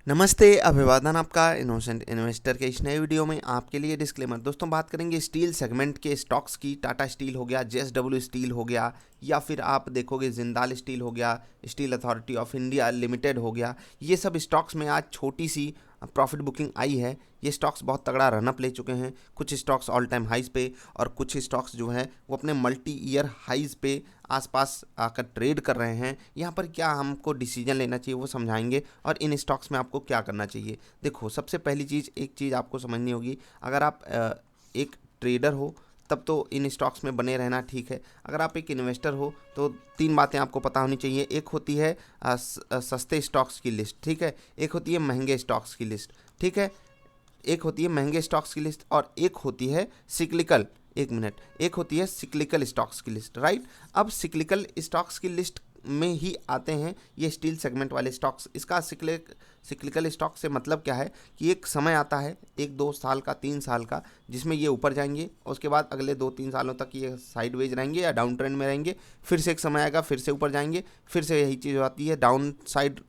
नमस्ते, अभिवादन आपका इनोसेंट इन्वेस्टर के इस नए वीडियो में आपके लिए डिस्क्लेमर। दोस्तों, बात करेंगे स्टील सेगमेंट के स्टॉक्स की। टाटा स्टील हो गया, जेएसडब्ल्यू स्टील हो गया, या फिर आप देखोगे जिंदाल स्टील हो गया, steel authority of India limited हो गया। ये सब स्टॉक्स में आज छोटी सी प्रॉफिट बुकिंग आई है। ये स्टॉक्स बहुत तगड़ा रनअप ले चुके हैं। कुछ स्टॉक्स ऑल टाइम हाइज पे और कुछ स्टॉक्स जो हैं वो अपने मल्टी ईयर हाइज पे आसपास आकर ट्रेड कर रहे हैं। यहाँ पर क्या हमको डिसीजन लेना चाहिए वो समझाएंगे, और इन स्टॉक्स में आपको क्या करना चाहिए। देखो, सबसे पहली चीज़, एक चीज़ आपको समझनी होगी। अगर आप एक ट्रेडर हो तब तो इन स्टॉक्स में बने रहना ठीक है। अगर आप एक इन्वेस्टर हो तो तीन बातें आपको पता होनी चाहिए। एक होती है सस्ते स्टॉक्स की लिस्ट, ठीक है। एक होती है महंगे स्टॉक्स की लिस्ट, ठीक है। एक होती है महंगे स्टॉक्स की लिस्ट और एक होती है सिक्लिकल, एक मिनट, एक होती है सिक्लिकल स्टॉक्स की लिस्ट, राइट। अब सिक्लिकल स्टॉक्स की लिस्ट में ही आते हैं ये स्टील सेगमेंट वाले स्टॉक्स। इसका सिक्लिकल स्टॉक से मतलब क्या है कि एक समय आता है, 1-2 साल का, 3 साल का, जिसमें ये ऊपर जाएंगे और उसके बाद अगले 2-3 सालों तक ये साइडवेज रहेंगे या डाउन ट्रेंड में रहेंगे। फिर से एक समय आएगा, फिर से ऊपर जाएंगे, फिर से यही चीज़ आती है, डाउन साइड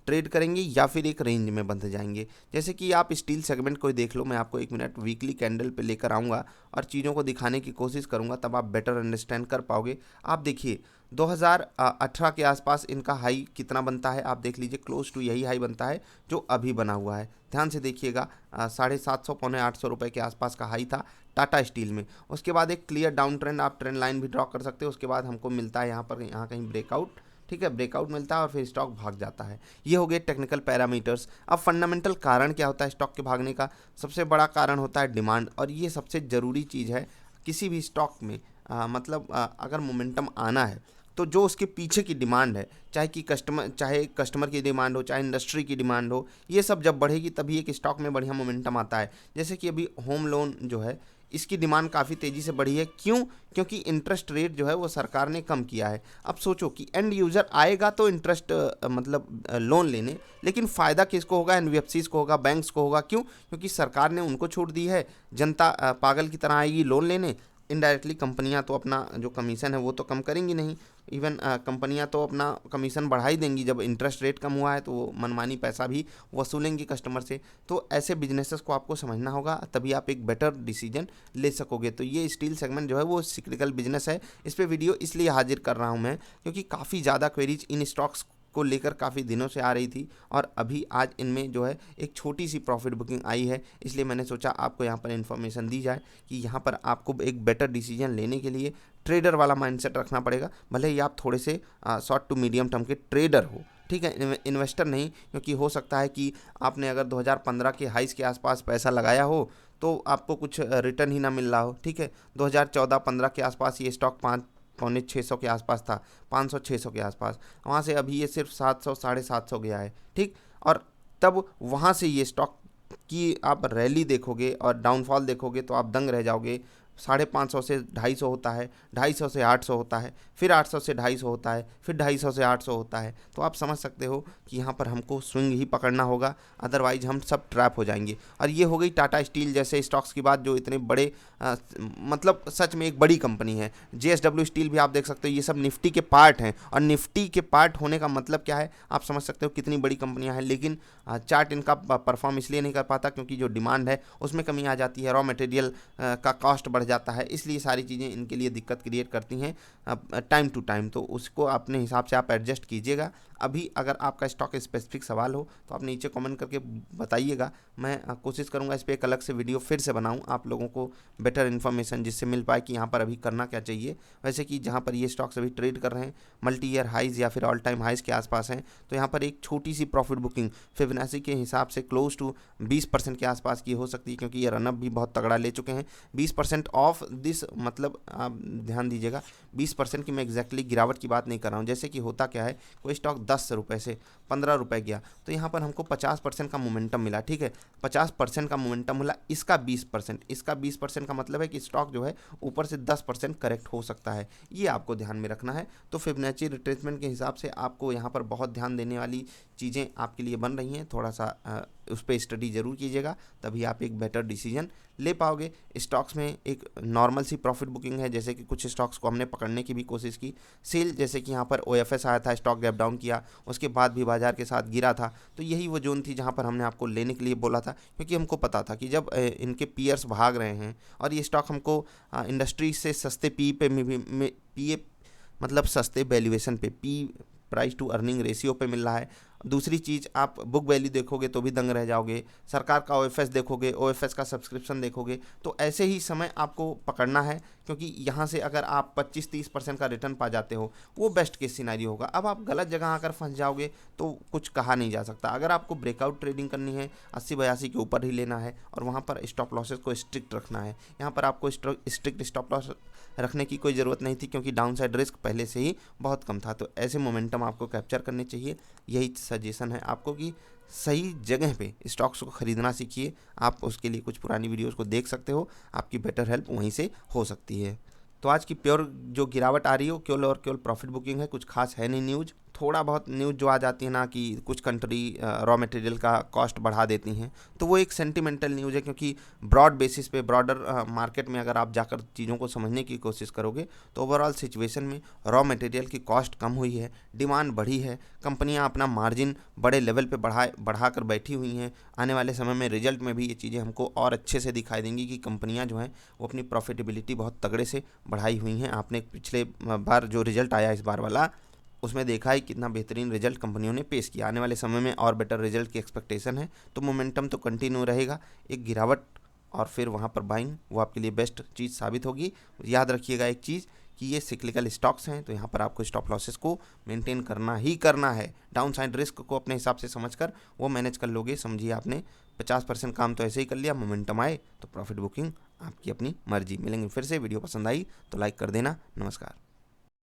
ट्रेड करेंगे या फिर एक रेंज में बंध जाएंगे। जैसे कि आप स्टील सेगमेंट को ही देख लो। मैं आपको एक मिनट वीकली कैंडल पे लेकर आऊँगा और चीज़ों को दिखाने की कोशिश करूँगा, तब आप बेटर अंडरस्टैंड कर पाओगे। आप देखिए 2018 के आसपास इनका हाई कितना बनता है, आप देख लीजिए। क्लोज टू यही हाई बनता है जो अभी बना हुआ है। ध्यान से देखिएगा, 750 पौने 800 रुपये के आसपास का हाई था टाटा स्टील में। उसके बाद एक क्लियर डाउन ट्रेंड, आप ट्रेंड लाइन भी ड्रॉ कर सकते हो। उसके बाद हमको मिलता है यहाँ कहीं ब्रेकआउट, ठीक है। ब्रेकआउट मिलता है और फिर स्टॉक भाग जाता है। ये हो गए टेक्निकल पैरामीटर्स। अब फंडामेंटल कारण क्या होता है स्टॉक के भागने का? सबसे बड़ा कारण होता है डिमांड, और ये सबसे ज़रूरी चीज़ है किसी भी स्टॉक में। अगर मोमेंटम आना है तो जो उसके पीछे की डिमांड है, चाहे कस्टमर की डिमांड हो, चाहे इंडस्ट्री की डिमांड हो, ये सब जब बढ़ेगी तभी एक स्टॉक में बढ़िया मोमेंटम आता है। जैसे कि अभी होम लोन जो है, इसकी डिमांड काफ़ी तेज़ी से बढ़ी है। क्यों? क्योंकि इंटरेस्ट रेट जो है वो सरकार ने कम किया है। अब सोचो कि एंड यूज़र आएगा तो इंटरेस्ट लोन लेने, लेकिन फ़ायदा किसको होगा? एनबीएफसीज को होगा, बैंक्स को होगा। क्यों? क्योंकि सरकार ने उनको छूट दी है। जनता पागल की तरह आएगी लोन लेने। इनडायरेक्टली कंपनियां तो अपना जो कमीशन है वो तो कम करेंगी नहीं। इवन कंपनियां तो अपना कमीशन बढ़ा ही देंगी। जब इंटरेस्ट रेट कम हुआ है तो वो मनमानी पैसा भी वसूलेंगी कस्टमर से। तो ऐसे बिजनेसेस को आपको समझना होगा, तभी आप एक बेटर डिसीजन ले सकोगे। तो ये स्टील सेगमेंट जो है वो सिक्लिकल बिजनेस है। इस पर वीडियो इसलिए हाजिर कर रहा हूँ मैं क्योंकि काफ़ी ज़्यादा क्वेरीज इन स्टॉक्स को लेकर काफ़ी दिनों से आ रही थी, और अभी आज इनमें जो है एक छोटी सी प्रॉफिट बुकिंग आई है। इसलिए मैंने सोचा आपको यहाँ पर इन्फॉर्मेशन दी जाए कि यहाँ पर आपको एक बेटर डिसीजन लेने के लिए ट्रेडर वाला माइंडसेट रखना पड़ेगा। भले ही आप थोड़े से शॉर्ट टू मीडियम टर्म के ट्रेडर हो, ठीक है, इन्वेस्टर नहीं। क्योंकि हो सकता है कि आपने अगर 2015 के हाइस के आसपास पैसा लगाया हो तो आपको कुछ रिटर्न ही ना मिल रहा हो, ठीक है। 2014-15 के आसपास ये स्टॉक 5-600 के आसपास था, 500-600 के आसपास। वहाँ से अभी ये सिर्फ 700-750 गया है, ठीक। और तब वहाँ से ये स्टॉक की आप रैली देखोगे और डाउनफॉल देखोगे तो आप दंग रह जाओगे। 550 से 250 होता है, 250 से 800 होता है, फिर 800 से 250 होता है, फिर 250 से 800 होता है। तो आप समझ सकते हो कि यहाँ पर हमको स्विंग ही पकड़ना होगा, अदरवाइज हम सब ट्रैप हो जाएंगे। और ये हो गई टाटा स्टील जैसे स्टॉक्स की बात, जो इतने बड़े मतलब सच में एक बड़ी कंपनी है। जेएसडब्ल्यू स्टील भी आप देख सकते हो, ये सब निफ्टी के पार्ट हैं। और निफ्टी के पार्ट होने का मतलब क्या है, आप समझ सकते हो कितनी बड़ी कंपनियां हैं। लेकिन चार्ट इनका परफॉर्म इसलिए नहीं कर पाता क्योंकि जो डिमांड है उसमें कमी आ जाती है, रॉ मटेरियल का कॉस्ट बढ़ जाता है। इसलिए सारी चीज़ें इनके लिए दिक्कत क्रिएट करती हैं टाइम टू टाइम। तो उसको अपने हिसाब से आप एडजस्ट कीजिएगा। अभी अगर आपका स्टॉक स्पेसिफिक सवाल हो तो आप नीचे कमेंट करके बताइएगा। मैं कोशिश करूंगा इस पर एक अलग से वीडियो फिर से बनाऊं, आप लोगों को बेटर इन्फॉर्मेशन जिससे मिल पाए कि यहाँ पर अभी करना क्या चाहिए। वैसे कि जहाँ पर ये स्टॉक्स अभी ट्रेड कर रहे हैं मल्टी ईयर हाइज या फिर ऑल टाइम हाइज के आसपास हैं, तो यहाँ पर एक छोटी सी प्रॉफिट बुकिंग फिबोनाची के हिसाब से क्लोज टू 20% के आसपास की हो सकती है, क्योंकि ये रनअप भी बहुत तगड़ा ले चुके हैं। 20% ऑफ दिस, मतलब आप ध्यान दीजिएगा, 20% की मैं एग्जैक्टली गिरावट की बात नहीं कर रहा हूँ। जैसे कि होता क्या है, कोई स्टॉक 10 रुपये से 15 रुपये गया तो यहाँ पर हमको 50% का मोमेंटम मिला, ठीक है। 50% का मोमेंटम मिला, इसका 20%, इसका 20% का मतलब है कि स्टॉक जो है ऊपर से 10% करेक्ट हो सकता है। ये आपको ध्यान में रखना है। तो फिबोनाची रिट्रेसमेंट के हिसाब से आपको यहाँ पर बहुत ध्यान देने वाली चीज़ें आपके लिए बन रही हैं। थोड़ा सा उस पर स्टडी ज़रूर कीजिएगा, तभी आप एक बेटर डिसीजन ले पाओगे। स्टॉक्स में एक नॉर्मल सी प्रॉफिट बुकिंग है, जैसे कि कुछ स्टॉक्स को हमने पकड़ने की भी कोशिश की। सेल जैसे कि यहाँ पर OFS आया था, स्टॉक गैप डाउन किया, उसके बाद भी बाजार के साथ गिरा था, तो यही वो जोन थी जहाँ पर हमने आपको लेने के लिए बोला था, क्योंकि हमको पता था कि जब इनके पीयर्स भाग रहे हैं और ये स्टॉक हमको इंडस्ट्री से सस्ते पी मतलब सस्ते वैल्यूएशन पे, प्राइस टू अर्निंग रेशियो पे मिल रहा है। दूसरी चीज़, आप बुक वैल्यू देखोगे तो भी दंग रह जाओगे, सरकार का OFS देखोगे, OFS का सब्सक्रिप्शन देखोगे, तो ऐसे ही समय आपको पकड़ना है, क्योंकि यहाँ से अगर आप 25-30% का रिटर्न पा जाते हो, वो बेस्ट केस सिनेरियो होगा। अब आप गलत जगह आकर फंस जाओगे तो कुछ कहा नहीं जा सकता। अगर आपको ब्रेकआउट ट्रेडिंग करनी है, 80-82 के ऊपर ही लेना है और वहाँ पर स्टॉप लॉसेस को स्ट्रिक्ट रखना है। यहाँ पर आपको स्ट्रिक्ट स्टॉप लॉस रखने की कोई ज़रूरत नहीं थी, क्योंकि डाउनसाइड रिस्क पहले से ही बहुत कम था। तो ऐसे मोमेंटम आपको कैप्चर करने चाहिए। यही सजेशन है आपको कि सही जगह पे स्टॉक्स को ख़रीदना सीखिए। आप उसके लिए कुछ पुरानी वीडियोस को देख सकते हो, आपकी बेटर हेल्प वहीं से हो सकती है। तो आज की प्योर जो गिरावट आ रही हो केवल और केवल प्रॉफिट बुकिंग है, कुछ खास है नहीं न्यूज़। थोड़ा बहुत न्यूज़ जो आ जाती है ना कि कुछ कंट्री रॉ मटेरियल का कॉस्ट बढ़ा देती हैं, तो वो एक सेंटिमेंटल न्यूज़ है, क्योंकि ब्रॉड बेसिस पे ब्रॉडर मार्केट में अगर आप जाकर चीज़ों को समझने की कोशिश करोगे तो ओवरऑल सिचुएशन में रॉ मटेरियल की कॉस्ट कम हुई है, डिमांड बढ़ी है, कंपनियां अपना मार्जिन बड़े लेवल पे बढ़ाकर बैठी हुई हैं। आने वाले समय में रिजल्ट में भी ये चीज़ें हमको और अच्छे से दिखाई देंगी कि कंपनियां जो हैं वो अपनी प्रॉफिटेबिलिटी बहुत तगड़े से बढ़ाई हुई हैं। आपने पिछले बार जो रिजल्ट आया इस बार वाला, उसमें देखा है कितना बेहतरीन रिजल्ट कंपनियों ने पेश किया। आने वाले समय में और बेटर रिजल्ट की एक्सपेक्टेशन है, तो मोमेंटम तो कंटिन्यू रहेगा। एक गिरावट और फिर वहाँ पर बाइंग, वो आपके लिए बेस्ट चीज़ साबित होगी। याद रखिएगा एक चीज़ कि ये सिक्लिकल स्टॉक्स हैं, तो यहाँ पर आपको स्टॉप लॉसेस को मेंटेन करना ही करना है। डाउन साइड रिस्क को अपने हिसाब से समझकर वो मैनेज कर लोगे। समझिए आपने 50% काम तो ऐसे ही कर लिया, मोमेंटम आए तो प्रॉफिट बुकिंग आपकी अपनी मर्जी। मिलेंगे फिर से, वीडियो पसंद आई तो लाइक कर देना। नमस्कार।